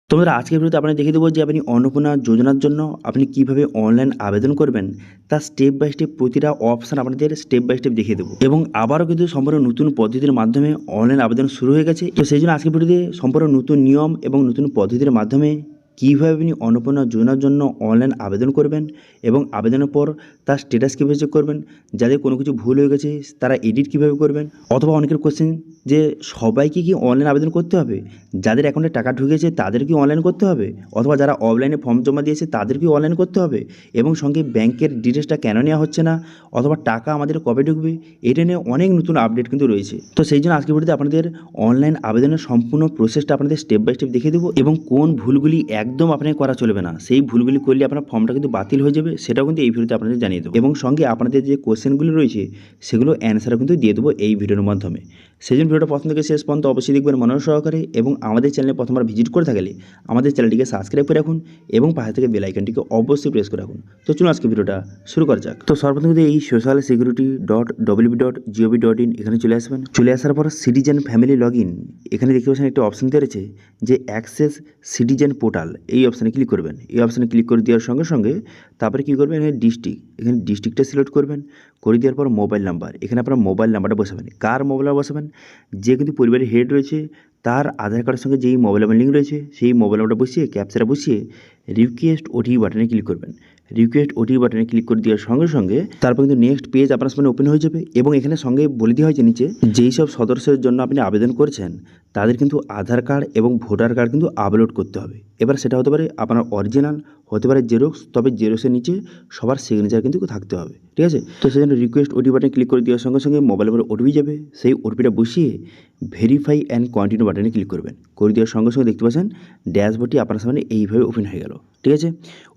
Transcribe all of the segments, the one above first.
তো বন্ধুরা, আজকের ভিডিওতে আপনাকে দেখিয়ে দেবো যে আপনি অন্নপূর্ণা যোজনার জন্য আপনি কীভাবে অনলাইন আবেদন করবেন, তার স্টেপ বাই স্টেপ প্রতিটা অপশান আপনাদের স্টেপ বাই স্টেপ দেখিয়ে দেবো। এবং আবারও কিন্তু সম্পূর্ণ নতুন পদ্ধতির মাধ্যমে অনলাইন আবেদন শুরু হয়ে গেছে। তো সেই জন্য আজকের ভিডিওতে সম্পূর্ণ নতুন নিয়ম এবং নতুন পদ্ধতির মাধ্যমে কীভাবে আপনি অন্নপূর্ণা যোজনার জন্য অনলাইন আবেদন করবেন এবং আবেদনের পর তার স্ট্যাটাস কীভাবে চেক করবেন, যাদের কোনো কিছু ভুল হয়ে গেছে তারা এডিট কীভাবে করবেন, অথবা অনেকের কোশ্চেন যে সবাইকে কি অনলাইন আবেদন করতে হবে, যাদের অ্যাকাউন্টে টাকা ঢুকেছে তাদের কি অনলাইন করতে হবে, অথবা যারা অফলাইনে ফর্ম জমা দিয়েছে তাদের কি অনলাইন করতে হবে, এবং সঙ্গে ব্যাংকের ডিটেলসটা কেন নেওয়া হচ্ছে না, অথবা টাকা আমাদের কবে ঢুকবে, এটা নিয়ে অনেক নতুন আপডেট কিন্তু রয়েছে। তো সেই জন্য আজকের ভিডিওতে আপনাদের অনলাইন আবেদনের সম্পূর্ণ প্রসেসটা আপনাদের স্টেপ বাই স্টেপ দেখিয়ে দেবো, এবং কোন ভুলগুলি একদম আপনাকে করা চলবে না, সেই ভুলগুলি করলে আপনার ফর্মটা কিন্তু বাতিল হয়ে যাবে, সেটাও কিন্তু এই ভিডিওতে আপনাদের জানিয়ে দেবো। এবং সঙ্গে আপনাদের যে কোশ্চেনগুলি রয়েছে সেগুলো অ্যান্সারও কিন্তু দিয়ে দেবো এই ভিডিওর মাধ্যমে। সেই জন্য ভিডিওটা প্রথম থেকে শেষ পর্যন্ত অবশ্যই দেখবেন মনোযোগ সহকারে, এবং আমাদের চ্যানেলে প্রথমবার ভিজিট করে থাকলে আমাদের চ্যানেলটিকে সাবস্ক্রাইব করে রাখুন এবং পাশে থেকে বেল আইকনটিকে অবশ্যই প্রেস করে রাখুন। তো চলুন আজকে ভিডিওটা শুরু করা যাক। তো সর্বপ্রথম এই socialsecurity.wb.gov.in এখানে চলে আসবেন। চলে আসার পর সিটিজেন ফ্যামিলি লগ ইন, এখানে দেখতে পাচ্ছেন একটা অপশন দেওয়া রয়েছে যে অ্যাক্সেস সিটিজেন পোর্টাল, এই অপশানে ক্লিক করবেন। এই অপশানে ক্লিক করে দেওয়ার সঙ্গে সঙ্গে তারপরে কী করবেন, এখানে ডিস্ট্রিক্ট, এখানে ডিস্ট্রিক্টটা সিলেক্ট করবেন। করে দেওয়ার পর মোবাইল নাম্বার, এখানে আপনার মোবাইল নাম্বারটা বসাবেন। কার মোবাইল নাম্বার বসাবেন? যে কিন্তু পরিবারের হেড রয়েছে তার আধার কার্ডের সঙ্গে যেই মোবাইল নাম্বার লিঙ্ক রয়েছে সেই মোবাইল নাম্বারটা বসিয়ে ক্যাপচাটা বসিয়ে রিকোয়েস্ট ওটিপি বাটনে ক্লিক করবেন। রিকোয়েস্ট ওটিপি বাটনে ক্লিক করে দেওয়ার সঙ্গে সঙ্গে তারপর কিন্তু নেক্সট পেজ আপনার সামনে ওপেন হয়ে যাবে, এবং এখানে সঙ্গে বলে দেওয়া হয়েছে নিচে যেই সব সদস্যের জন্য আপনি আবেদন করেছেন তাদের কিন্তু আধার কার্ড এবং ভোটার কার্ড কিন্তু আপলোড করতে হবে। এবার সেটা হতে পারে আপনার অরিজিনাল, হতে পারে জেরক্স, তবে জেরক্সের নিচে সবার সিগনেচার কিন্তু থাকতে হবে, ঠিক আছে? তো সেই জন্য রিকোয়েস্ট ওটিপি বাটনে ক্লিক করে দেওয়ার সঙ্গে সঙ্গে মোবাইল নাম্বার ওটিপি যাবে, সেই ওটিপিটা বসিয়ে ভেরিফাই অ্যান্ড কন্টিনিউ বাটনে ক্লিক করবেন। করে দেওয়ার সঙ্গে সঙ্গে দেখতে পাচ্ছেন ড্যাশবোর্ডটি আপনার সামনে এইভাবে ওপেন হয়ে গেল, ঠিক আছে?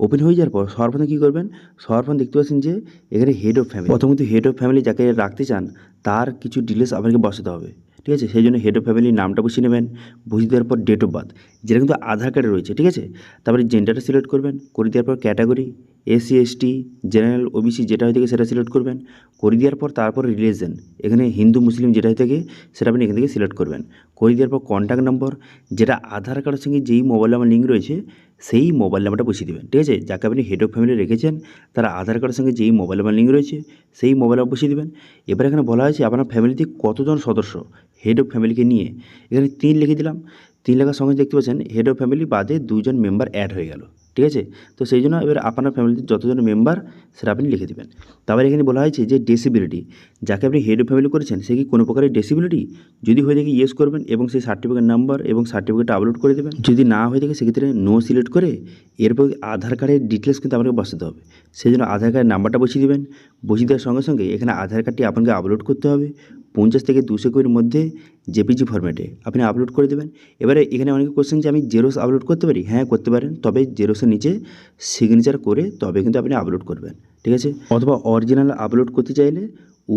ওপেন হয়ে যাওয়ার পর সর্বপ্রথম কী করবেন, সর্বপ্রথম দেখতে পাচ্ছেন যে এখানে হেড অফ ফ্যামিলি, প্রথম কিন্তু হেড অফ ফ্যামিলি যাকে রাখতে চান তার কিছু ডিটেলস আপনাকে বসাতে হবে, ঠিক আছে? সেই জন্য হেড অফ ফ্যামিলির নামটা বসিয়ে নেবেন। বসিয়ে দেওয়ার পর ডেট অফ বার্থ, যেটা কিন্তু আধার কার্ডে রয়েছে, ঠিক আছে? তারপরে জেন্ডারটা সিলেক্ট করবেন। করে দেওয়ার পর category SC ST general OBC যেটা হয়ে থাকে সেটা সিলেক্ট করবেন। করে দেওয়ার পর তারপর রিলিজন, এখানে হিন্দু মুসলিম যেটা হয়ে থাকে সেটা আপনি এখান থেকে সিলেক্ট করবেন। করে দেওয়ার পর কন্ট্যাক্ট নম্বর, যেটা আধার কার্ডের সঙ্গে যেই মোবাইল নাম্বার লিঙ্ক রয়েছে সেই মোবাইল নাম্বারটা বসিয়ে দেবেন, ঠিক আছে? যাকে আপনি হেড অফ ফ্যামিলি রেখেছেন তার আধার কার্ডের সঙ্গে যেই মোবাইল নাম্বার লিঙ্ক রয়েছে সেই মোবাইল নাম্বার বসিয়ে দেবেন। এবার এখানে বলা হয়েছে আপনার ফ্যামিলিতে কতজন সদস্য, হেড অফ ফ্যামিলিকে নিয়ে এখানে 3 লিখে দিলাম। 3 লেখার সঙ্গে দেখতে পাচ্ছেন হেড অফ ফ্যামিলি বাদে 2 জন মেম্বার অ্যাড হয়ে গেল, ঠিক আছে? তো সেই জন্য এবার আপনার ফ্যামিলিতে যতজন মেম্বার সেটা আপনি লিখে দেবেন। তারপরে এখানে বলা হয়েছে যে ডিসেবিলিটি, যাকে আপনি হেড অফ ফ্যামিলি করেছেন সে কি কোনো প্রকারের ডিসেবিলিটি, যদি হয়ে থাকে ইয়েস করবেন এবং সেই সার্টিফিকেট নাম্বার এবং সার্টিফিকেটটা আপলোড করে দেবেন। যদি না হয়ে থাকে সেক্ষেত্রে নো সিলেক্ট করে এরপর আধার কার্ডের ডিটেলস কিন্তু আপনাকে বসাতে হবে। সেই জন্য আধার কার্ডের নাম্বারটা বসিয়ে দেবেন। বসিয়ে দেওয়ার সঙ্গে সঙ্গে এখানে আধার কার্ডটি আপনাকে আপলোড করতে হবে 50 থেকে 200 কপির মধ্যে জেপিজি ফরম্যাটে আপনি আপলোড করে দেবেন। এবারে এখানে অনেকে কোশ্চেন যে আমি জেরক্স আপলোড করতে পারি, হ্যাঁ করতে পারেন, তবে জেরক্সের নিচে সিগনেচার করে তবে কিন্তু আপনি আপলোড করবেন, ঠিক আছে? অথবা অরিজিনাল আপলোড করতে চাইলে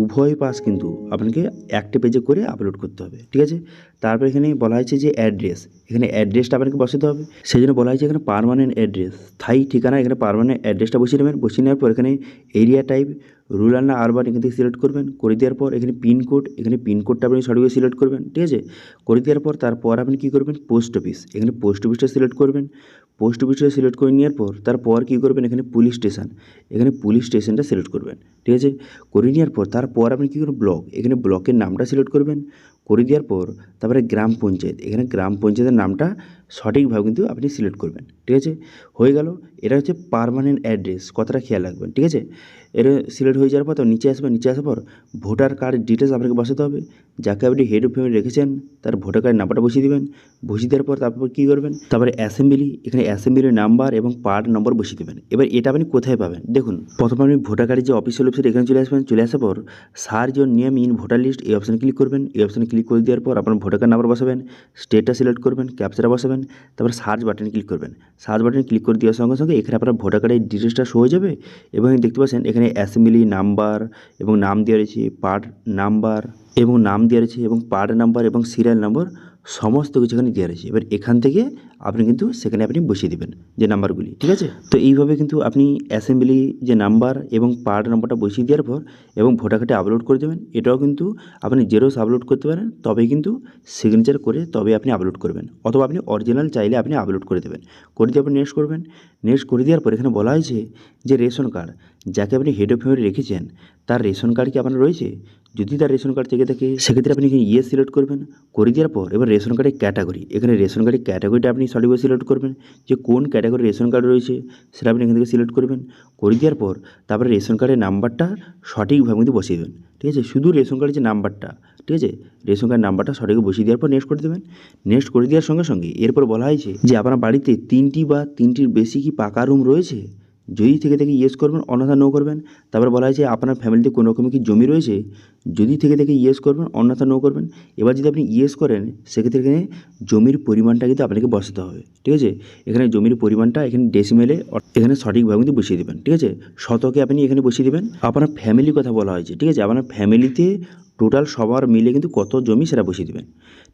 উভয় পাশ কিন্তু আপনাকে একটা পেজে করে আপলোড করতে হবে, ঠিক আছে? তারপর এখানে বলা হয়েছে যে অ্যাড্রেস, এখানে অ্যাড্রেসটা আপনাকে বসাতে হবে। সেই জন্য বলা হয়েছে এখানে পার্মানেন্ট অ্যাড্রেস, স্থায়ী ঠিকানা, এখানে পার্মানেন্ট অ্যাড্রেসটা বসিয়ে নেবেন। বসিয়ে নেওয়ার পর এখানে এরিয়া টাইপ রুরাল না আরবান এখান থেকে সিলেক্ট করবেন। করে দেওয়ার পর এখানে পিনকোড, এখানে পিনকোডটা আপনি সঠিকভাবে সিলেক্ট করবেন, ঠিক আছে? করে দেওয়ার পর তারপর আপনি কী করবেন, পোস্ট অফিস, এখানে পোস্ট অফিসটা সিলেক্ট করবেন। পোস্ট অফিসটা সিলেক্ট করে নেওয়ার পর তারপর কী করবেন, এখানে পুলিশ স্টেশন, এখানে পুলিশ স্টেশনটা সিলেক্ট করবেন, ঠিক আছে? করে নেওয়ার পর তারপর আপনি কী করবেন, ব্লক, এখানে ব্লকের নামটা সিলেক্ট করবেন। করে দেওয়ার পর তারপরে গ্রাম পঞ্চায়েত, এখানে গ্রাম পঞ্চায়েতের নামটা সঠিকভাবে কিন্তু আপনি সিলেক্ট করবেন, ঠিক আছে? হয়ে গেল। এটা হচ্ছে পার্মানেন্ট অ্যাড্রেস, কথাটা খেয়াল রাখবেন, ঠিক আছে? এটা সিলেক্ট হয়ে যাওয়ার পর তো নিচে আসবেন। নিচে আসার পর ভোটার কার্ড ডিটেলস আপনাকে বসাতে হবে। যাকে আপনি হেড অফ ফ্যামিলি রেখেছেন তার ভোটার কার্ড নাম্বারটা বসিয়ে দেবেন। বসিয়ে দেওয়ার পর তারপর কী করবেন, তারপরে অ্যাসেম্বলি, এখানে অ্যাসেম্বলির নাম্বার এবং পার্ট নম্বর বসিয়ে দেবেন। এবার এটা আপনি কোথায় পাবেন দেখুন, প্রথমে আপনি ভোটার কার্ডের যে অফিসিয়াল ওয়েবসাইট এখানে চলে আসবেন। চলে আসার পর search your name in voter list এই অপশানে ক্লিক করবেন। এই অপশানে ক্লিক করে দেওয়ার পর আপনার ভোটার কার্ড নাম্বার বসাবেন, স্টেটটা সিলেক্ট করবেন, ক্যাপচাটা বসাবেন, তারপর সার্চ বাটনে ক্লিক করবেন। সার্চ বাটনে ক্লিক করে দেওয়ার সঙ্গে সঙ্গে এখানে আপনার ভোটার কার্ডের ডিটেলসটা শো হয়ে যাবে। এবং দেখতে পাচ্ছেন এখানে অ্যাসেম্বলি নাম্বার এবং নাম দেওয়া রয়েছে, পার্ট নাম্বার এবং নাম দেওয়া রয়েছে, এবং পার্ট নাম্বার এবং সিরিয়াল নম্বর সমস্ত কিছু এখানে দেওয়া রয়েছে। এবার এখান থেকে আপনি কিন্তু সেখানে আপনি বসিয়ে দেবেন যে নাম্বারগুলি, ঠিক আছে? তো এইভাবে কিন্তু আপনি অ্যাসেম্বলি যে নাম্বার এবং পার্ট নাম্বারটা বসিয়ে দেওয়ার পর এবং ভোটার কার্ডে আপলোড করে দেবেন। এটাও কিন্তু আপনি জেরক্স আপলোড করতে পারেন, তবেই কিন্তু সিগনেচার করে তবে আপনি আপলোড করবেন, অথবা আপনি অরিজিনাল চাইলে আপনি আপলোড করে দেবেন। করে দিয়ে আপনি নেক্সট করবেন। নেক্সট করে দেওয়ার পর এখানে বলা হয়েছে যে রেশন কার্ড যাকে আপনি হেড অফ ফ্যামিলি রেখেছেন তার রেশন কার্ড কি আপনার রয়েছে। যদি তার রেশন কার্ড থেকে থাকে সেক্ষেত্রে আপনি এখানে ইয়েস সিলেক্ট করবেন। করে দেওয়ার পর এবার রেশন কার্ডের ক্যাটাগরি, এখানে রেশন কার্ডের ক্যাটাগরিটা আপনি সঠিকভাবে সিলেক্ট করবেন, যে কোন ক্যাটাগরির রেশন কার্ড রয়েছে সেটা আপনি এখান থেকে সিলেক্ট করবেন। করে দেওয়ার পর তারপরে রেশন কার্ডের নাম্বারটা সঠিকভাবে কিন্তু বসিয়ে দেবেন, ঠিক আছে? শুধু রেশন কার্ডের যে নাম্বারটা, ঠিক আছে, রেশন কার্ড নাম্বারটা সঠিকভাবে বসিয়ে দেওয়ার পর নেক্সট করে দেবেন। নেক্সট করে দেওয়ার সঙ্গে সঙ্গে এরপর বলা হয়েছে যে আপনার বাড়িতে 3টি বা 3টির বেশি কি পাকা রুম রয়েছে। যদি থেকে থাকে ইয়েস করবেন, অন্যথা নো করবেন। তারপর বলা হয়েছে আপনার ফ্যামিলিতে কোনো রকমের কি জমি রয়েছে। যদি থেকে থাকে ইয়েস করবেন, অন্যথা নো করবেন। এবার যদি আপনি ইয়েস করেন সেক্ষেত্রে এখানে জমির পরিমাণটা কিন্তু আপনাকে বসাতে হবে, ঠিক আছে? এখানে জমির পরিমাণটা এখানে ডেসিমেলে এখানে সঠিকভাবে কিন্তু বসিয়ে দেবেন, ঠিক আছে? শতকে আপনি এখানে বসিয়ে দেবেন। আপনার ফ্যামিলির কথা বলা হয়েছে, ঠিক আছে? আপনার ফ্যামিলিতে টোটাল সবার মিলে কিন্তু কত জমি সেটা বসিয়ে দেবেন।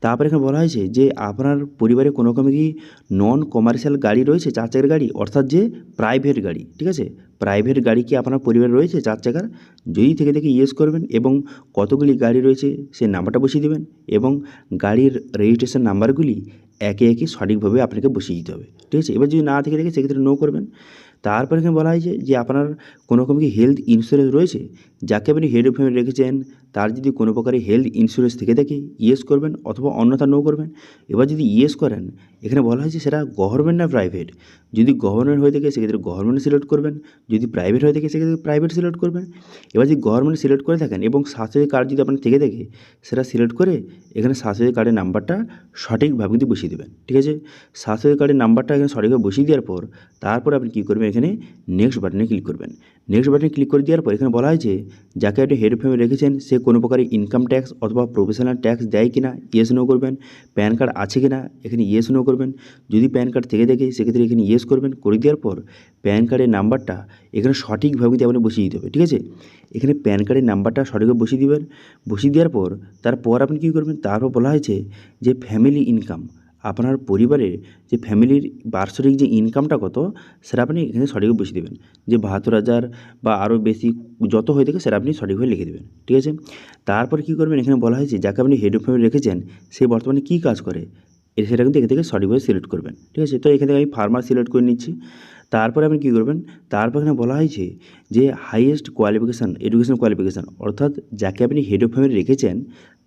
তারপরে এখানে বলা হয়েছে যে আপনার পরিবারে কোনো রকমের কি নন কমার্শিয়াল গাড়ি রয়েছে, 4 চাকার গাড়ি, অর্থাৎ যে প্রাইভেট গাড়ি, ঠিক আছে? প্রাইভেট গাড়ি কি আপনার পরিবারে রয়েছে 4 চাকার। যদি থেকে থাকে ইয়েস করবেন এবং কতগুলি গাড়ি রয়েছে সেই নাম্বারটা বসিয়ে দেবেন এবং গাড়ির রেজিস্ট্রেশন নাম্বারগুলি একে একে সঠিকভাবে আপনাকে বসিয়ে দিতে হবে, ঠিক আছে? এবার যদি না থেকে থাকে সেক্ষেত্রে নো করবেন। তারপর এখানে বলা হয়েছে যে আপনার কোনো রকম কি হেলথ ইন্স্যুরেন্স রয়েছে। যাকে আপনি হেড অফ ফ্যামিলি রেখেছেন তার যদি কোনো প্রকারের হেলথ ইন্স্যুরেন্স থেকে থাকে ইয়েস করবেন, অথবা অন্যথা নো করবেন। এবার যদি ইয়েস করেন এখানে বলা হয়েছে সেটা গভর্নমেন্ট না প্রাইভেট। যদি গভর্নমেন্ট হয়ে থাকে সেক্ষেত্রে গভর্নমেন্ট সিলেক্ট করবেন, যদি প্রাইভেট হয়ে থাকে সেক্ষেত্রে প্রাইভেট সিলেক্ট করবেন। এবার যদি গভর্নমেন্ট সিলেক্ট করে থাকেন এবং স্বাস্থ্যসাথী কার্ড যদি আপনার থেকে থাকে সেটা সিলেক্ট করে এখানে স্বাস্থ্যসাথী কার্ডের নাম্বারটা সঠিকভাবে কিন্তু বসিয়ে দেবেন, ঠিক আছে? স্বাস্থ্যসাথী কার্ডের নাম্বারটা এখানে সঠিকভাবে বসিয়ে দেওয়ার পর তারপর আপনি কী করবেন, এখানে নেক্সট বাটনে ক্লিক করবেন। নেক্সট বাটনে ক্লিক করে দেওয়ার পর এখানে বলা হয়েছে যাকে আপনি হেড অফ ফ্যামিলি রেখেছেন সে কোনো প্রকারের ইনকাম ট্যাক্স অথবা প্রফেশনাল ট্যাক্স দেয় কিনা, ইয়েস নো করবেন। প্যান কার্ড আছে কিনা, এখানে ইয়েস নো করবেন। যদি প্যান কার্ড থেকে থাকে সেক্ষেত্রে এখানে ইয়েস করবেন। করে দেওয়ার পর প্যান কার্ডের নাম্বারটা এখানে সঠিকভাবে কিন্তু আপনি বসিয়ে দিতে হবে, ঠিক আছে? এখানে প্যান কার্ডের নাম্বারটা সঠিকভাবে বসিয়ে দিবেন। বসিয়ে দেওয়ার পর তারপর আপনি কী করবেন, তারপর বলা হয়েছে যে ফ্যামিলি ইনকাম, আপনার পরিবারের যে ফ্যামিলির বার্ষিক যে ইনকামটা কত সেটা আপনি এখানে সঠিকভাবে বসিয়ে দেবেন। যে 72,000 বা আরও বেশি যত হয়ে থাকে সেটা আপনি সঠিকভাবে লিখে দেবেন, ঠিক আছে? তারপর কী করবেন, এখানে বলা হয়েছে যাকে আপনি হেড অফ ফ্যামিলি রেখেছেন সে বর্তমানে কী কাজ করে সেটা কিন্তু এখান থেকে সঠিকভাবে সিলেক্ট করবেন, ঠিক আছে? তো এখান থেকে আমি ফার্মার সিলেক্ট করে নিচ্ছি। তারপরে আপনি কী করবেন, তারপর এখানে বলা হয়েছে যে হাইয়েস্ট কোয়ালিফিকেশান, এডুকেশন কোয়ালিফিকেশান, অর্থাৎ যাকে আপনি হেড অফ ফ্যামিলি রেখেছেন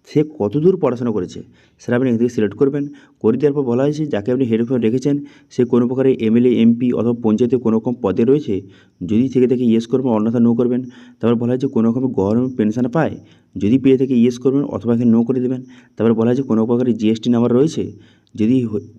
সে কতদূর পড়াশোনা করেছে সেটা আপনি এখান থেকে সিলেক্ট করবেন। করে দেওয়ার পর বলা হয়েছে যাকে আপনি হেড অফ ফ্যামিলি রেখেছেন সে কোনো প্রকারের এমএলএ, এমপি অথবা পঞ্চায়েতে কোনো রকম পদে রয়েছে। যদি থেকে থাকে ইয়েস করবেন, অন্যথা নো করবেন। তারপর বলা হয়েছে কোনো রকমের গভর্নমেন্ট পেনশন পায়, যদি পেয়ে থাকে ইয়েস করবেন, অথবা এখানে নো করে দেবেন। তারপর বলা হয়েছে কোনো প্রকারের জিএসটি নাম্বার রয়েছে, যদি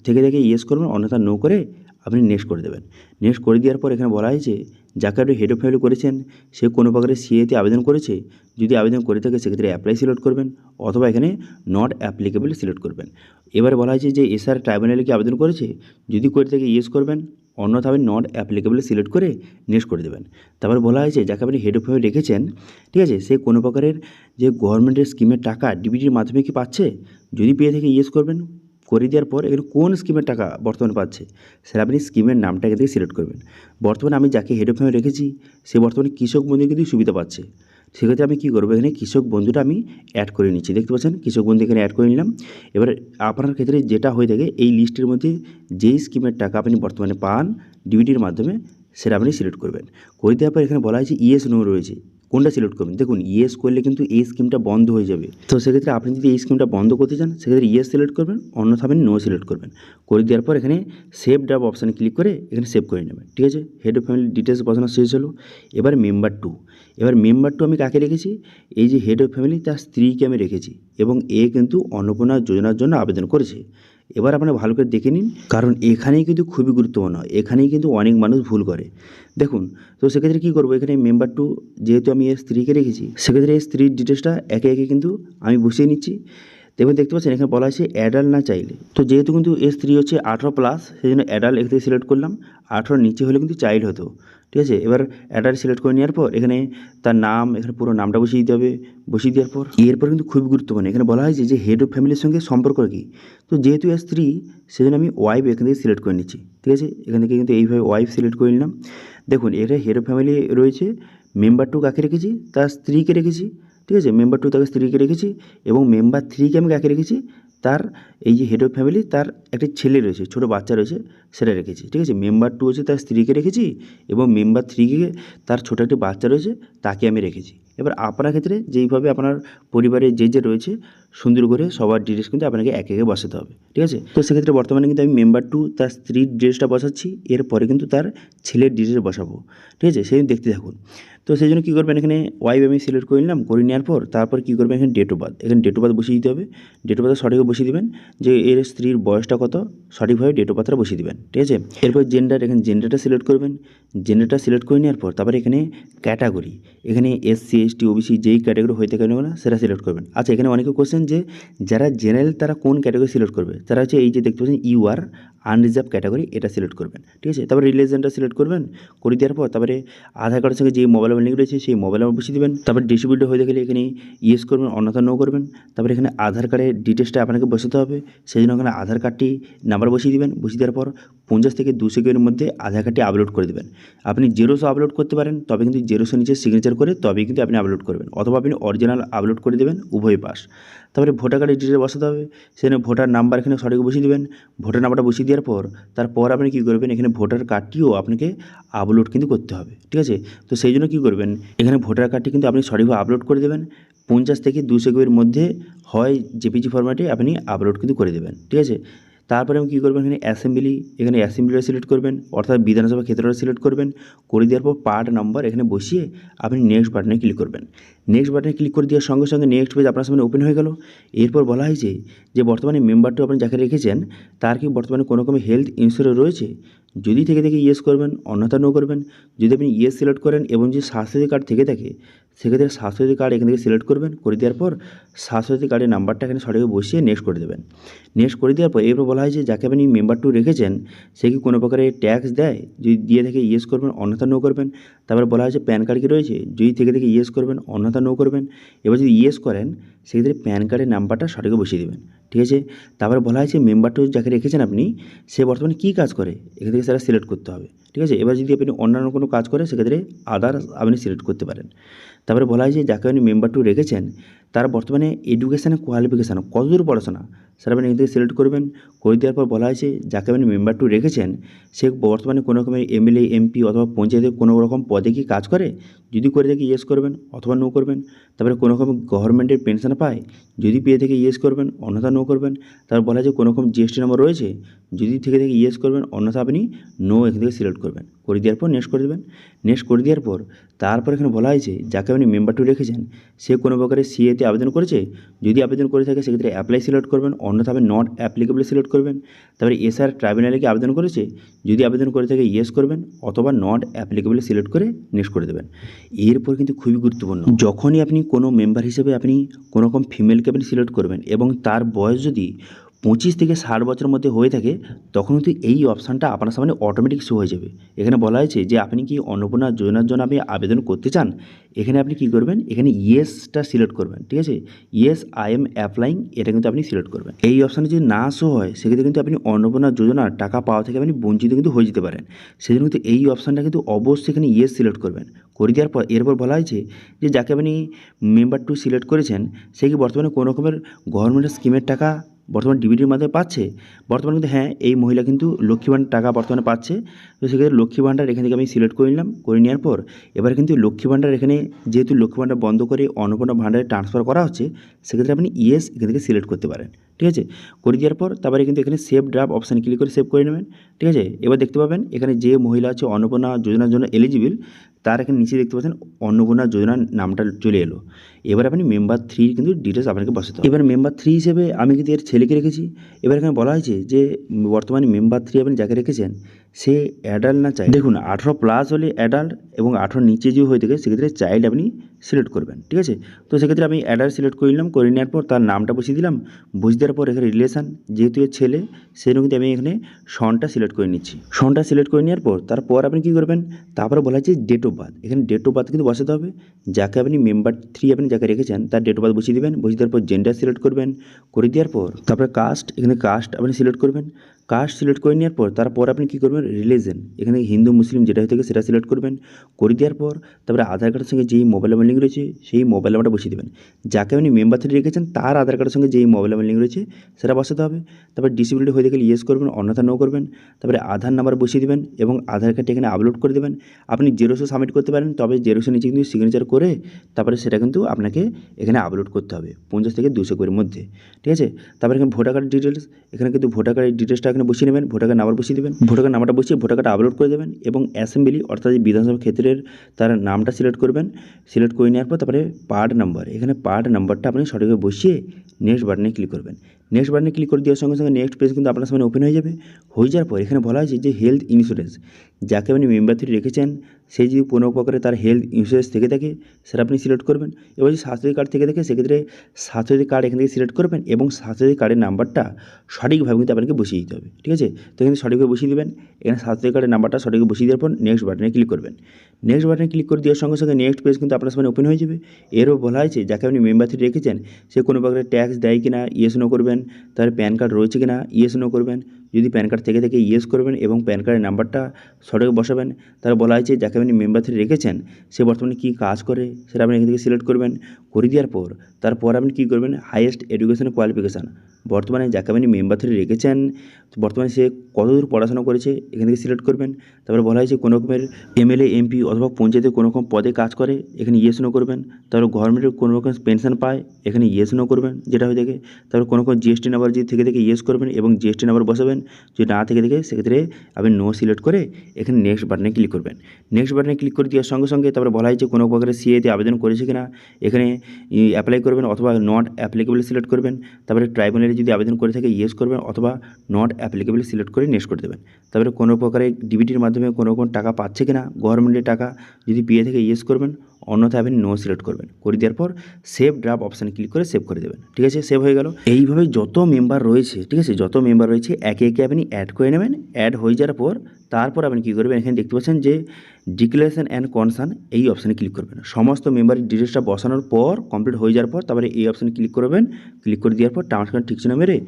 থেকে থাকে ইয়েস করবেন, অন্যথা নো করে আপনি নেক্সট করে দেবেন। নেক্সট করে দেওয়ার পর এখানে বলা হয়েছে যাকে আপনি হেড অফ ফ্যামিলি করেছেন সে কোনো প্রকারের সিএতে আবেদন করেছে। যদি আবেদন করে থাকে সেক্ষেত্রে অ্যাপ্লাই সিলেক্ট করবেন, অথবা এখানে নট অ্যাপ্লিকেবল সিলেক্ট করবেন। এবারে বলা হয়েছে যে এসআর ট্রাইব্যুনালে কি আবেদন করেছে, যদি করে থাকে ইয়েস করবেন, অন্যথা আপনি নট অ্যাপ্লিকেবল সিলেক্ট করে নেক্সট করে দেবেন। তারপর বলা হয়েছে যাকে আপনি হেড অফ ফ্যামিলি রেখেছেন, ঠিক আছে, সে কোনো প্রকারের যে গভর্নমেন্টের স্কিমের টাকা ডিবিটির মাধ্যমে কি পাচ্ছে। যদি পেয়ে থাকে ইয়েস করবেন। করে দেওয়ার পর এখানে কোন স্কিমের টাকা বর্তমানে পাচ্ছে সেটা আপনি স্কিমের নামটা এখান থেকে সিলেক্ট করবেন। বর্তমানে আমি যাকে হেড অফ ফ্যামিলি রেখেছি সে বর্তমানে কৃষক বন্ধু কিন্তু সুবিধা পাচ্ছে। সেক্ষেত্রে আমি কী করবো, এখানে কৃষক বন্ধুটা আমি অ্যাড করে নিচ্ছি, দেখতে পাচ্ছেন কৃষক বন্ধু এখানে অ্যাড করে নিলাম। এবার আপনার ক্ষেত্রে যেটা হয়ে থাকে এই লিস্টের মধ্যে যেই স্কিমের টাকা আপনি বর্তমানে পান ডিবিটির মাধ্যমে সেটা আপনি সিলেক্ট করবেন। করে দেওয়ার পর এখানে বলা হয়েছে ইয়েস নো রয়েছে, কোনটা সিলেক্ট করবেন। দেখুন ইয়েস করলে কিন্তু এই স্কিমটা বন্ধ হয়ে যাবে। তো সেক্ষেত্রে আপনি যদি এই স্কিমটা বন্ধ করতে চান সেক্ষেত্রে ইয়েস সিলেক্ট করবেন, অন্যথা আপনি নো সিলেক্ট করবেন। করে দেওয়ার পর এখানে সেভ ড্রাফট অপশানে ক্লিক করে এখানে সেভ করে নেবেন, ঠিক আছে? হেড অফ ফ্যামিলি ডিটেলস বসানো শেষ হলো। এবার মেম্বার 2, এবার মেম্বার 2 আমি কাকে রেখেছি, এই যে হেড অফ ফ্যামিলি তার স্ত্রীকে আমি রেখেছি এবং এ কিন্তু অন্নপূর্ণা যোজনার জন্য আবেদন করেছে। এবার আপনারা ভালো করে দেখে নিন, কারণ এখানেই কিন্তু খুবই গুরুত্বপূর্ণ, এখানেই কিন্তু অনেক মানুষ ভুল করে। দেখুন, তো সেক্ষেত্রে কী করবো, এখানে মেম্বার 2 যেহেতু আমি এর স্ত্রীকে রেখেছি সেক্ষেত্রে এই স্ত্রীর ডিটেলসটা একে একে কিন্তু আমি বসিয়ে নিচ্ছি। দেখতে পাচ্ছেন এখানে বলা আছে অ্যাডাল্ট না চাইলে, তো যেহেতু কিন্তু এর স্ত্রী হচ্ছে 18+, সেই জন্য অ্যাডাল্ট এখান থেকে সিলেক্ট করলাম। 18 নিচে হলে কিন্তু চাইল্ড হতো, ঠিক আছে। এবার অ্যাডাল্ট সিলেক্ট করে নেওয়ার পর এখানে তার নাম, এখানে পুরো নামটা বসিয়ে দিতে হবে। বসিয়ে দেওয়ার পর এরপর কিন্তু খুবই গুরুত্বপূর্ণ, এখানে বলা হয়েছে যে হেড অফ ফ্যামিলির সঙ্গে সম্পর্ক কী। তো যেহেতু এর স্ত্রী, সেজন্য আমি ওয়াইফ এখান থেকে সিলেক্ট করে নিচ্ছি, ঠিক আছে। এখান থেকে কিন্তু এইভাবে ওয়াইফ সিলেক্ট করে নিলাম। দেখুন এটা হেড অফ ফ্যামিলি রয়েছে, মেম্বার 2 কাকে রেখেছি, তার স্ত্রীকে রেখেছি, ঠিক আছে। মেম্বার 2 তাকে স্ত্রীকে রেখেছি, এবং মেম্বার 3কে আমি কাকে রেখেছি, তার এই যে হেড অফ ফ্যামিলি তার একটি ছেলে রয়েছে, ছোটো বাচ্চা রয়েছে, সেটা রেখেছি, ঠিক আছে। মেম্বার 2 হচ্ছে তার স্ত্রীকে রেখেছি, এবং মেম্বার 3কে তার ছোটো একটি বাচ্চা রয়েছে তাকে আমি রেখেছি। এবার আপনার ক্ষেত্রে যেইভাবে আপনার পরিবারে যে রয়েছে সুন্দর করে সবার ডিটেলস কিন্তু আপনাকে একে একে বসাতে হবে, ঠিক আছে। তো সেক্ষেত্রে বর্তমানে কিন্তু আমি মেম্বার 2 তার স্ত্রীর ডিটেলসটা বসাচ্ছি, এরপরে কিন্তু তার ছেলের ডিটেলস বসাবো, ঠিক আছে। সেই দেখতে থাকুন। তো সেই জন্য কী করবেন, এখানে ওয়াইফ আমি সিলেক্ট করে নিলাম, করে নেওয়ার পর তারপর কী করবেন, এখানে ডেট অফ বার্থ, এখানে ডেট অফ বার্থ বসিয়ে দিতে হবে। ডেট অফ বার্থ সঠিকভাবে বসিয়ে দেবেন, যে এর স্ত্রীর বয়সটা কত, সঠিকভাবে ডেট অফ বার্থটা বসিয়ে দেবেন, ঠিক আছে। এরপর জেন্ডার, এখানে জেন্ডারটা সিলেক্ট করবেন। জেন্ডারটা সিলেক্ট করে নেওয়ার পর তারপরে এখানে ক্যাটাগরি, এখানে এসসি এসটি ওবিসি যেই ক্যাটাগরি হয়ে থাকে না সেটা সিলেক্ট করবেন। আচ্ছা, এখানে অনেকে কোশ্চেন যে যারা জেনারেল তারা কোন ক্যাটাগরি সিলেক্ট করবে, তারা হচ্ছে এই যে দেখতে পাচ্ছেন ইউআর আনরিজার্ভ ক্যাটাগরি, এটা সিলেক্ট করবেন, ঠিক আছে। তারপরে রিলিজনটা সিলেক্ট করবেন, করে দেওয়ার পর তারপরে আধার কার্ডের সঙ্গে যে মোবাইল নাম্বার লিঙ্ক রয়েছে সেই মোবাইল নাম্বার বসিয়ে দেবেন। তারপরে ডিস্ট্রিবিউটর হয়ে গেলে এখানে ইয়েস করবেন, অন্যথা নো করবেন। তারপরে এখানে আধার কার্ডের ডিটেলসটা আপনাকে বসাতে হবে, সেই জন্য এখানে আধার কার্ডটি নাম্বার বসিয়ে দেবেন। বসিয়ে দেওয়ার পর 50 থেকে 2 সেকেন্ডের মধ্যে আধার কার্ডটি আপলোড করে দেবেন। আপনি জেরক্সও আপলোড করতে পারেন, তবে কিন্তু জেরক্সের নিচে সিগনেচার করে তবেই কিন্তু আপনি আপলোড করবেন, অথবা আপনি অরিজিনাল আপলোড করে দেবেন, উভয় পাস। তারপরে ভোটার কার্ডের ডিটেলস বসাতে হবে, সেখানে ভোটার নাম্বার এখানে সঠিক বসিয়ে দেবেন। ভোটার নাম্বারটা বসিয়ে দেওয়ার পর তারপর আপনি কী করবেন, এখানে ভোটার কার্ডটিও আপনাকে আপলোড কিন্তু করতে হবে, ঠিক আছে। তো সেই জন্য কী করবেন, এখানে ভোটার কার্ডটি কিন্তু আপনি সঠিকভাবে আপলোড করে দেবেন। 50 থেকে 2 সেকেন্ডের মধ্যে হয় জেপিজি ফরম্যাটে আপনি আপলোড কিন্তু করে দেবেন, ঠিক আছে। তারপরে আমি কী করবেন, এখানে অ্যাসেম্বলিটা সিলেক্ট করবেন, অর্থাৎ বিধানসভা ক্ষেত্রটা সিলেক্ট করবেন। করে দেওয়ার পর পার্ট নাম্বার এখানে বসিয়ে আপনি নেক্সট বাটনে ক্লিক করবেন। নেক্সট বাটনে ক্লিক করে দেওয়ার সঙ্গে সঙ্গে নেক্সট পেজ আপনার সামনে ওপেন হয়ে গেল। এরপর বলা হয়েছে যে বর্তমানে মেম্বার 2 আপনি যাকে রেখেছেন তার কি বর্তমানে কোনো রকম হেলথ ইন্স্যুরেন্স রয়েছে, যদি থেকে ইয়েস করবেন, অন্যথা নো করবেন। যদি আপনি ইয়েস সিলেক্ট করেন এবং যদি স্বাস্থ্যসাথী কার্ড থেকে থাকে, সেক্ষেত্রে স্বাস্থ্যসাথী কার্ড এখান থেকে সিলেক্ট করবেন। করে দেওয়ার পর স্বাস্থ্যসাথী কার্ডের নাম্বারটা এখানে সঠিকভাবে বসিয়ে নেক্সট করে দেবেন। নেক্সট করে দেওয়ার পর এরপর বলা হয়েছে যাকে আপনি মেম্বার 2 রেখেছেন সে কি কোনো প্রকারের ট্যাক্স দেয়, যদি দিয়ে থাকে ইয়েস করবেন, অন্যথা নো করবেন। তারপরে বলা হয়েছে প্যান কার্ড কি রয়েছে, যদি থেকে ইয়েস করবেন, অন্যথা নো করবেন। এবার যদি ইয়েস করেন সেক্ষেত্রে প্যান কার্ডের নাম্বারটা সঠিকভাবে বসিয়ে দেবেন, ঠিক আছে। তারপরে বলা হয়েছে মেম্বার 2 যাকে রেখেছেন আপনি, সে বর্তমানে কী কাজ করে, এখান থেকে সেটা সিলেক্ট করতে হবে, ঠিক আছে। এবার যদি আপনি অন্যান্য কোনো কাজ করে সেক্ষেত্রে আদার্স আপনি সিলেক্ট করতে পারেন। তারপরে বলা হয়েছে যাকে আপনি মেম্বার 2 রেখেছেন তার বর্তমানে এডুকেশানে কোয়ালিফিকেশান কতদূর পড়াশোনা, সেটা আপনি এখান থেকে সিলেক্ট করবেন। করে দেওয়ার পর বলা হয়েছে যাকে আপনি মেম্বার 2 রেখেছেন সে বর্তমানে কোনো রকমের এমএলএ এমপি অথবা পঞ্চায়েতের কোনো রকম পদে কি কাজ করে, যদি করে থাকে ইয়েস করবেন, অথবা নো করবেন। তারপরে কোনো রকম গভর্নমেন্টের পেনশন পায়, যদি পেয়ে থেকে ইয়েস করবেন, অন্যথা নো করবেন। তারপর বলা হয়েছে কোনো রকম জিএসটি নাম্বার রয়েছে, যদি থেকে ইয়েস করবেন, অন্যথা আপনি নো এখান থেকে সিলেক্ট করবেন। করে দেওয়ার পর নেক্সট করে দেবেন। নেক্সট করে দেওয়ার পর তারপর এখানে বলা হয়েছে যাকে আপনি মেম্বার 2 রেখেছেন সে কোনো প্রকারের সিএতে আবেদন করেছে, যদি আবেদন করে থাকে সেক্ষেত্রে অ্যাপ্লাই সিলেক্ট করবেন, অন্যথা আপনি নট অ্যাপ্লিকেবল সিলেক্ট করবেন। তারপরে এসআর ট্রাইব্যুনালে কি আবেদন করেছে, যদি আবেদন করে থাকে ইয়েস করবেন, অথবা নট অ্যাপ্লিকেবল সিলেক্ট করে নেক্সট করে দেবেন। এরপর কিন্তু খুবই গুরুত্বপূর্ণ, যখনই আপনি কোনো মেম্বার হিসেবে আপনি কোনো রকম ফিমেলকে আপনি সিলেক্ট করবেন এবং তার বয়স যদি 25 থেকে 60 বছরের মধ্যে হয়ে থাকে, তখন কিন্তু এই অপশানটা আপনার সামনে অটোমেটিক শো হয়ে যাবে। এখানে বলা হয়েছে যে আপনি কি অন্নপূর্ণা যোজনার জন্য আপনি আবেদন করতে চান, এখানে আপনি কী করবেন, এখানে ইয়েসটা সিলেক্ট করবেন, ঠিক আছে। ইয়েস আই এম অ্যাপ্লাইং, এটা কিন্তু আপনি সিলেক্ট করবেন। এই অপশানে যদি না শো হয় সেক্ষেত্রে কিন্তু আপনি অন্নপূর্ণা যোজনার টাকা পাওয়া থেকে আপনি বঞ্চিত কিন্তু হয়ে যেতে পারেন। সেজন্য কিন্তু এই অপশানটা কিন্তু অবশ্যই এখানে ইয়েস সিলেক্ট করবেন। করে দেওয়ার পর এরপর বলা হয়েছে যে যাকে আপনি মেম্বার 2 সিলেক্ট করেছেন সে কি বর্তমানে কোনো রকমের গভর্নমেন্টের স্কিমের টাকা বর্তমানে ডিবিটির মাধ্যমে পাচ্ছে, বর্তমানে কিন্তু হ্যাঁ এই মহিলা কিন্তু লক্ষ্মী ভাণ্ডার টাকা বর্তমানে পাচ্ছে। তো সেক্ষেত্রে লক্ষ্মী ভাণ্ডার এখান থেকে আমি সিলেক্ট করে নিলাম। করে নেওয়ার পর এবার কিন্তু লক্ষ্মী ভাণ্ডার এখানে যেহেতু লক্ষ্মী ভাণ্ডার বন্ধ করে অন্নপূর্ণা ভাণ্ডারে ট্রান্সফার করা হচ্ছে, সেক্ষেত্রে আপনি ইয়েস এখান থেকে সিলেক্ট করতে পারেন, ঠিক আছে। করে দেওয়ার পর তারপরে কিন্তু এখানে সেভ ড্রাফট অপশানে ক্লিক করে সেভ করে নেবেন, ঠিক আছে। এবার দেখতে পাবেন এখানে যে মহিলা হচ্ছে অন্নপূর্ণা যোজনার জন্য এলিজিবল তার এখানে নিচে দেখতে পাচ্ছেন অন্নপূর্ণা যোজনার নামটা চলে এলো। এবার আপনি মেম্বার 3 কিন্তু ডিটেলস আপনাকে বসাতে হবে। এবার মেম্বার 3 হিসেবে আমি কিন্তু এর ছেলেকে রেখেছি। এবার এখানে বলা হয়েছে যে বর্তমানে মেম্বার 3 আপনি যাকে রেখেছেন সে অ্যাডাল্ট না চাইল্ড। দেখুন 18+ হলে অ্যাডাল্ট এবং 18 নিচে যদি হয়ে থাকে সেক্ষেত্রে চাইল্ড আপনি সিলেক্ট করবেন, ঠিক আছে। তো সেক্ষেত্রে আমি অ্যাডাল্ট সিলেক্ট করে নিলাম, করে নেওয়ার পর তার নামটা বসিয়ে দিলাম, বসিয়ে দেওয়ার পর এখানে রিলেশান যেহেতু এর ছেলে সেই জন্য কিন্তু আমি এখানে সনটা সিলেক্ট করে নিচ্ছি। সনটা সিলেক্ট করে নেওয়ার পর তারপর আপনি কী করবেন, তারপরে বলা হচ্ছে ডেট অফ বার্থ। এখানে ডেট অফ বার্থ কিন্তু বসাতে হবে, যাকে আপনি মেম্বার 3 আপনি যাকে রেখেছেন তার ডেট অফ বার্থ বসিয়ে দেবেন, বসিয়ে দেওয়ার পর জেন্ডার সিলেক্ট করবেন, করে দেওয়ার পর তারপরে কাস্ট, এখানে কাস্ট আপনি সিলেক্ট করবেন। কাস্ট সিলেক্ট করে নেওয়ার পর তারপর আপনি কী করবেন, রিলিজন এখানে হিন্দু মুসলিম যেটা হয়ে থাকে সেটা সিলেক্ট করবেন, করে দেওয়ার পর তারপরে আধার কার্ডের সঙ্গে যেই মোবাইল নাম্বার লিঙ্ক রয়েছে সেই মোবাইল নাম্বারটা বসিয়ে দেবেন, যাকে আপনি মেম্বার 3 রেখেছেন তার আধার কার্ডের সঙ্গে যেই মোবাইল নাম্বার লিঙ্ক রয়েছে সেটা বসাতে হবে। তারপর ডিসেবিলিটি হয়ে গেলে ইয়েস করবেন, অন্যথা নো করবেন। তারপরে আধার নাম্বার বসিয়ে দেবেন এবং আধার কার্ডটা এখানে আপলোড করে দেবেন। আপনি জেরক্সও সাবমিট করতে পারেন, তবে জেরক্সের নিচে কিন্তু সিগনেচার করে তারপরে সেটা কিন্তু আপনাকে এখানে আপলোড করতে হবে 50 থেকে 200 কোয়ের মধ্যে, ঠিক আছে। তারপরে এখানে ভোটার কার্ড ডিটেলস, এখানে কিন্তু ভোটার কার্ডের ডিটেলসটা এখানে বসিয়ে নেবেন, ভোটার কার্ড নাম্বার বসিয়ে দেবেন, ভোটার কার্ড নাম্বারটা বসিয়ে ভোটার কার্ডটা আপলোড করে দেবেন এবং অ্যাসেম্বলি অর্থাৎ যে বিধানসভা ক্ষেত্রের তার নামটা সিলেক্ট করবেন। সিলেক্ট করে নেওয়ার পর তারপরে পার্ট নাম্বার, এখানে পার্ট নাম্বারটা আপনি সঠিকভাবে বসিয়ে নেক্সট বাটনে ক্লিক করবেন। নেক্সট বাটনে ক্লিক করে দেওয়ার সঙ্গে সঙ্গে নেক্সট পেজ কিন্তু আপনার সামনে ওপেন হয়ে যাবে। হয়ে যাওয়ার পর এখানে বলা হয়েছে যে হেলথ ইন্স্যুরেন্স, যাকে আপনি মেম্বার 3 রেখেছেন সেই যদি কোনো প্রকারে তার হেলথ ইন্স্যুরেন্স থেকে থাকে সেটা আপনি সিলেক্ট করবেন। এবার যদি স্বাস্থ্যসাথী কার্ড থেকে থাকে সেক্ষেত্রে স্বাস্থ্যসাথী কার্ড এখান থেকে সিলেক্ট করবেন এবং স্বাস্থ্যসাথী কার্ডের নাম্বারটা সঠিকভাবে কিন্তু আপনাকে বসিয়ে দিতে হবে, ঠিক আছে। তো এখানে সঠিকভাবে বসিয়ে দেবেন, এখানে স্বাস্থ্যসাথী কার্ডের নাম্বারটা সঠিকভাবে বসিয়ে দেওয়ার পর নেক্সট বাটনে ক্লিক করবেন। নেক্সট বাটনে ক্লিক করে দেওয়ার সঙ্গে সঙ্গে নেক্সট পেজ কিন্তু আপনার সামনে ওপেন হয়ে যাবে। এরও বলা হয়েছে যাকে আপনি মেম্বার 3 রেখেছেন সে কোনো প্রকারে ট্যাক্স দেয় কিনা ইয়েস নো করবেন, তার প্যান কার্ড রয়েছে কিনা ইয়েস নো করবেন, যদি প্যান কার্ড থেকে থাকে ইয়েস করবেন এবং প্যান কার্ডের নাম্বারটা সঠিক বসাবেন। তার বলা হয়েছে যাকে আপনি মেম্বার 3 রেখেছেন সে বর্তমানে কী কাজ করে সেটা আপনি এখান থেকে সিলেক্ট করবেন, করে দেওয়ার পর তারপর আপনি কী করবেন, হাইয়েস্ট এডুকেশন কোয়ালিফিকেশান, বর্তমানে যাকে আপনি মেম্বার 3 রেখেছেন বর্তমানে সে কতদূর পড়াশোনা করেছে এখান থেকে সিলেক্ট করবেন। তারপরে বলা হয়েছে কোনো রকমের এমএলএ এমপি অথবা পঞ্চায়েতে কোনো রকম পদে কাজ করে এখানে ইয়েস নো করবেন। তারপর গভর্নমেন্টের কোনো রকম পেনশন পায় এখানে ইয়েস নো করবেন যেটা হয়ে থাকে। তারপর কোনো জিএসটি নাম্বার যদি থেকে থাকে ইয়েস করবেন এবং জিএসটি নাম্বার বসাবেন, যদি না থেকে থাকে সেক্ষেত্রে আপনি নো সিলেক্ট করে এখানে নেক্সট বাটনে ক্লিক করবেন। নেক্সট বাটনে ক্লিক করে দেওয়ার সঙ্গে সঙ্গে তারপরে বলা হয়েছে কোনো প্রকারের সিএতে আবেদন করেছে কিনা এখানে অ্যাপ্লাই করবেন অথবা নট অ্যাপ্লিকেবল সিলেক্ট করবেন। তারপরে ট্রাইব্যুনালে যদি আবেদন করে থাকে ইয়েস করবেন অথবা নট অ্যাপ্লিকেবল সিলেক্ট করে নেক্সট করে দেবেন। তারপরে কোনো প্রকারে ডিবিটির মাধ্যমে কোনো রকম টাকা পাচ্ছে কিনা গভর্নমেন্টের টাকা যদি পেয়ে থাকে ইয়েস করবেন, অন্যথায় আপনি নো সিলেক্ট করবেন। করে দেওয়ার পর সেভ ড্রাফট অপশানে ক্লিক করে সেভ করে দেবেন, ঠিক আছে। সেভ হয়ে গেল। এইভাবে যত মেম্বার রয়েছে, ঠিক আছে, যত মেম্বার রয়েছে একে একে আপনি অ্যাড করে নেবেন। অ্যাড হয়ে যাওয়ার পর তারপর আপনি কী করবেন, এখানে দেখতে পাচ্ছেন যে ডিক্লারেশন অ্যান্ড কনসার্ন এই অপশানে ক্লিক করবেন। সমস্ত মেম্বারের ডিটেলসটা বসানোর পর কমপ্লিট হয়ে যাওয়ার পর তারপরে এই অপশানে ক্লিক করবেন। ক্লিক করে দেওয়ার পর টার্মস অ্যান্ড ঠিক চিহ্ন মেরে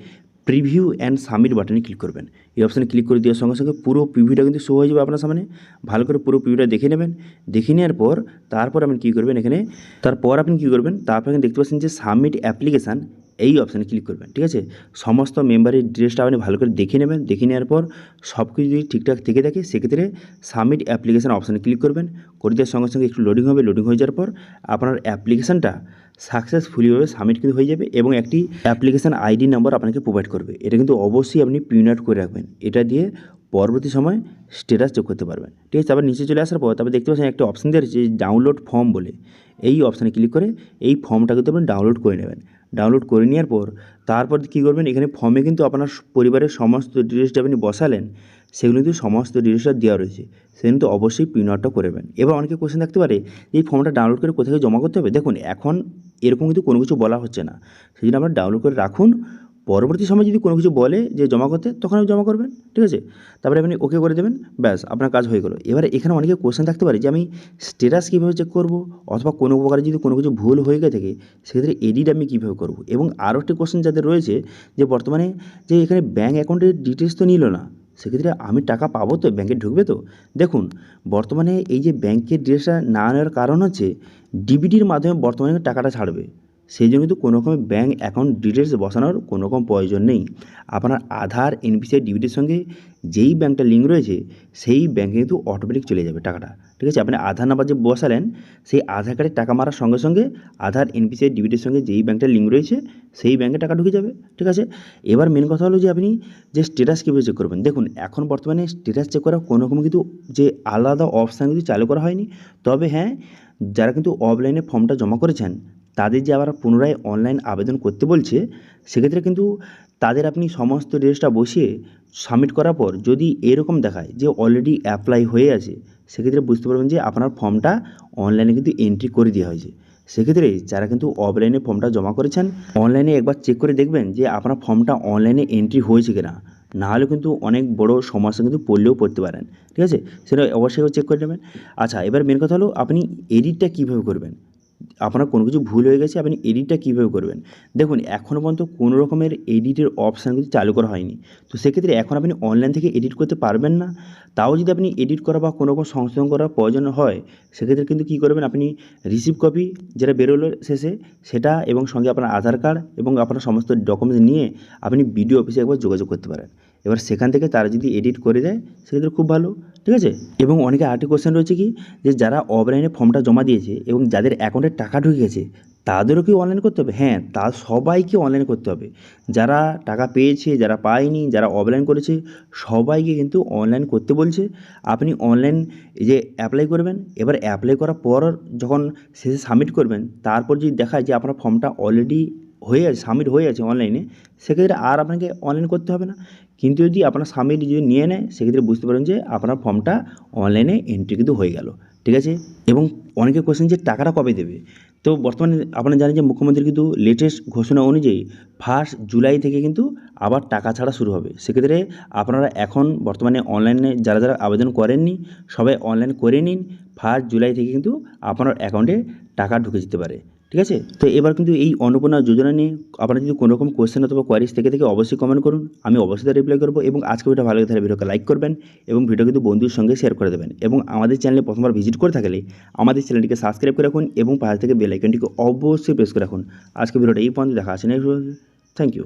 প্রিভিউ অ্যান্ড সাবমিট বাটনে ক্লিক করবেন। এই অপশানে ক্লিক করে দেওয়ার সঙ্গে সঙ্গে পুরো প্রিভিউটা কিন্তু শো হয়ে যাবে আপনার সামনে। ভালো করে পুরো প্রিভিউটা দেখে নেবেন। দেখে নেওয়ার পর তারপর আপনি কী করবেন, এখানে তারপর আপনি কী করবেন, তারপর এখানে দেখতে পাচ্ছেন যে সাবমিট অ্যাপ্লিকেশান এই অপশানে ক্লিক করবেন, ঠিক আছে। সমস্ত মেম্বারের ডিটেলসটা আপনি ভালো করে দেখে নেবেন। দেখে নেওয়ার পর সব কিছু যদি ঠিকঠাক থেকে থাকে সেক্ষেত্রে সাবমিট অ্যাপ্লিকেশান অপশানে ক্লিক করবেন। করে দেওয়ার সঙ্গে সঙ্গে একটু লোডিং হবে। লোডিং হয়ে যাওয়ার পর আপনার অ্যাপ্লিকেশানটা সাকসেসফুলিভাবে সাবমিট কিন্তু হয়ে যাবে এবং একটি অ্যাপ্লিকেশান আইডি নাম্বার আপনাকে প্রোভাইড করবে। এটা কিন্তু অবশ্যই আপনি প্রিন্ট আউট করে রাখবেন। এটা দিয়ে পরবর্তী সময় স্ট্যাটাস চেক করতে পারবেন, ঠিক আছে। তারপর নিচে চলে আসার পর তারপর দেখতে পাচ্ছেন একটা অপশান দেওয়া রয়েছে ডাউনলোড ফর্ম বলে। এই অপশানে ক্লিক করে এই ফর্মটা কিন্তু আপনি ডাউনলোড করে নেবেন। ডাউনলোড করে নেওয়ার পর তারপর কী করবেন, এখানে ফর্মে কিন্তু আপনার পরিবারের সমস্ত ডিটেলসটা আপনি বসালেন সেগুলো কিন্তু সমস্ত ডিটেলসটা দেওয়া রয়েছে, সেগুলো কিন্তু অবশ্যই প্রিন্ট আউটটা করবেন। এবার অনেকে কোশ্চেন থাকতে পারে এই ফর্মটা ডাউনলোড করে কোথায় জমা করতে হবে। দেখুন এখন এরকম কিন্তু কোনো কিছু বলা হচ্ছে না, সেই জন্য আপনারা ডাউনলোড করে রাখুন। পরবর্তী সময় যদি কোনো কিছু বলে যে জমা করতে তখন আপনি জমা করবেন, ঠিক আছে। তারপরে আপনি ওকে করে দেবেন, ব্যাস আপনার কাজ হয়ে গেলো। এবারে এখানে অনেকে কোশ্চেন থাকতে পারে যে আমি স্ট্যাটাস কীভাবে চেক করব অথবা কোনো প্রকারে যদি কোনো কিছু ভুল হয়ে গিয়ে থাকে সেক্ষেত্রে এডিট আমি কীভাবে করব। এবং আরও একটি কোশ্চেন যাদের রয়েছে যে বর্তমানে যে এখানে ব্যাঙ্ক অ্যাকাউন্টের ডিটেলস তো নিল না, সেক্ষেত্রে আমি টাকা পাবো তো, ব্যাঙ্কে ঢুকবে তো। দেখুন বর্তমানে এই যে ব্যাঙ্কের ডিটেলসটা না নেওয়ার কারণ হচ্ছে ডিবিটির মাধ্যমে বর্তমানে টাকাটা ছাড়বে, সেই জন্য কিন্তু কোনো রকমের ব্যাঙ্ক অ্যাকাউন্ট ডিটেলস বসানোর কোনো রকম প্রয়োজন নেই। আপনার আধার এনপিসিআই ডিবিটির সঙ্গে যেই ব্যাঙ্কটা লিঙ্ক রয়েছে সেই ব্যাঙ্কে কিন্তু অটোমেটিক চলে যাবে টাকাটা, ঠিক আছে। আপনি আধার নাম্বার যে বসালেন সেই আধার কার্ডে টাকা মারার সঙ্গে সঙ্গে আধার এনপিসিআই ডিবিটির সঙ্গে যেই ব্যাঙ্কটা লিঙ্ক রয়েছে সেই ব্যাঙ্কে টাকা ঢুকে যাবে, ঠিক আছে। এবার মেন কথা হলো যে আপনি যে স্ট্যাটাস কীভাবে চেক করবেন। দেখুন এখন বর্তমানে স্ট্যাটাস চেক করার কোনো রকম কিন্তু যে আলাদা অপশান কিন্তু চালু করা হয়নি। তবে হ্যাঁ, যারা কিন্তু অফলাইনে ফর্মটা জমা করেছেন তাদের যে আবার পুনরায় অনলাইন আবেদন করতে বলছে সেক্ষেত্রে কিন্তু তাদের আপনি সমস্ত ডিটেলসটা বসিয়ে সাবমিট করার পর যদি এরকম দেখায় যে অলরেডি অ্যাপ্লাই হয়ে আছে, সেক্ষেত্রে বুঝতে পারবেন যে আপনার ফর্মটা অনলাইনে কিন্তু এন্ট্রি করে দেওয়া হয়েছে। সেক্ষেত্রে যারা কিন্তু অফলাইনে ফর্মটা জমা করেছেন, অনলাইনে একবার চেক করে দেখবেন যে আপনার ফর্মটা অনলাইনে এন্ট্রি হয়েছে কিনা। না হলে কিন্তু অনেক বড় সমস্যা কিন্তু পড়তে পারেন, ঠিক আছে? সেটা অবশ্যই চেক করে নেবেন। আচ্ছা, এবার মেন কথা হলো আপনি এডিটটা কীভাবে করবেন। আপনার কোনো কিছু ভুল হয়ে গেছে, আপনি এডিটটা কীভাবে করবেন। দেখুন, এখনও পর্যন্ত কোনো রকমের এডিটের অপশান কিন্তু চালু করা হয়নি। তো সেক্ষেত্রে এখন আপনি অনলাইন থেকে এডিট করতে পারবেন না। তাও যদি আপনি এডিট করা বা কোনো রকম সংশোধন করার প্রয়োজন হয়, সেক্ষেত্রে কিন্তু কী করবেন, আপনি রিসিভ কপি যেটা বেরোলো শেষে সেটা এবং সঙ্গে আপনার আধার কার্ড এবং আপনার সমস্ত ডকুমেন্টস নিয়ে আপনি বিডিও অফিসে একবার যোগাযোগ করতে পারেন। এবার সেখান থেকে তারা যদি এডিট করে দেয় সেক্ষেত্রে খুব ভালো, ঠিক আছে? এবং অনেকে আরেকটি কোয়েশ্চেন রয়েছে কি, যে যারা অফলাইনে ফর্মটা জমা দিয়েছে এবং যাদের অ্যাকাউন্টে টাকা ঢুকে গেছে তাদেরও কি অনলাইন করতে হবে? হ্যাঁ, তা সবাইকে অনলাইন করতে হবে। যারা টাকা পেয়েছে, যারা পায়নি, যারা অফলাইন করেছে, সবাইকে কিন্তু অনলাইন করতে বলছে। আপনি অনলাইন এই যে অ্যাপ্লাই করবেন, এবার অ্যাপ্লাই করার পর যখন শেষে সাবমিট করবেন, তারপর যদি দেখায় যে আপনার ফর্মটা অলরেডি হয়ে আছে, সাবমিট হয়ে আছে অনলাইনে, সেক্ষেত্রে আর আপনাকে অনলাইন করতে হবে না। কিন্তু যদি আপনার সাবমিট যদি নিয়ে নেয়, সেক্ষেত্রে বুঝতে পারেন যে আপনার ফর্মটা অনলাইনে এন্ট্রি কিন্তু হয়ে গেল, ঠিক আছে? এবং অনেকে কোয়েশ্চেন যে টাকাটা কবে দেবে। তো বর্তমানে আপনারা জানেন যে মুখ্যমন্ত্রী কিন্তু লেটেস্ট ঘোষণা অনুযায়ী 1 জুলাই থেকে কিন্তু আবার টাকা ছাড়া শুরু হবে। সেক্ষেত্রে আপনারা এখন বর্তমানে অনলাইনে যারা আবেদন করেননি, সবাই অনলাইন করে নিন। 1 জুলাই থেকে কিন্তু আপনার অ্যাকাউন্টে টাকা ঢুকে যেতে পারে, ঠিক আছে? তো এবার কিন্তু এই অন্নপূর্ণা যোজনা নিয়ে আপনার যদি কোনো রকম কোয়েশ্চেন অথবা কোয়ারিজ থেকে অবশ্যই কমেন্ট করুন। আমি অবশ্যই তার রিপ্লাই করবো। এবং আজকে ভিডিওটা ভালো লাগে তাহলে ভিডিওকে লাইক করবেন এবং ভিডিও কিন্তু বন্ধুদের সঙ্গে শেয়ার করে দেবেন। এবং আমাদের চ্যানেলে প্রথমবার ভিজিট করে থাকলে আমাদের চ্যানেলটিকে সাবস্ক্রাইব করে রাখুন এবং পাশে থেকে বেল আইকনটিকে অবশ্যই প্রেস করে রাখুন। আজকে ভিডিওটা এই পর্যন্ত, দেখা আছে নেক্সট ভিডিওতে। Thank you.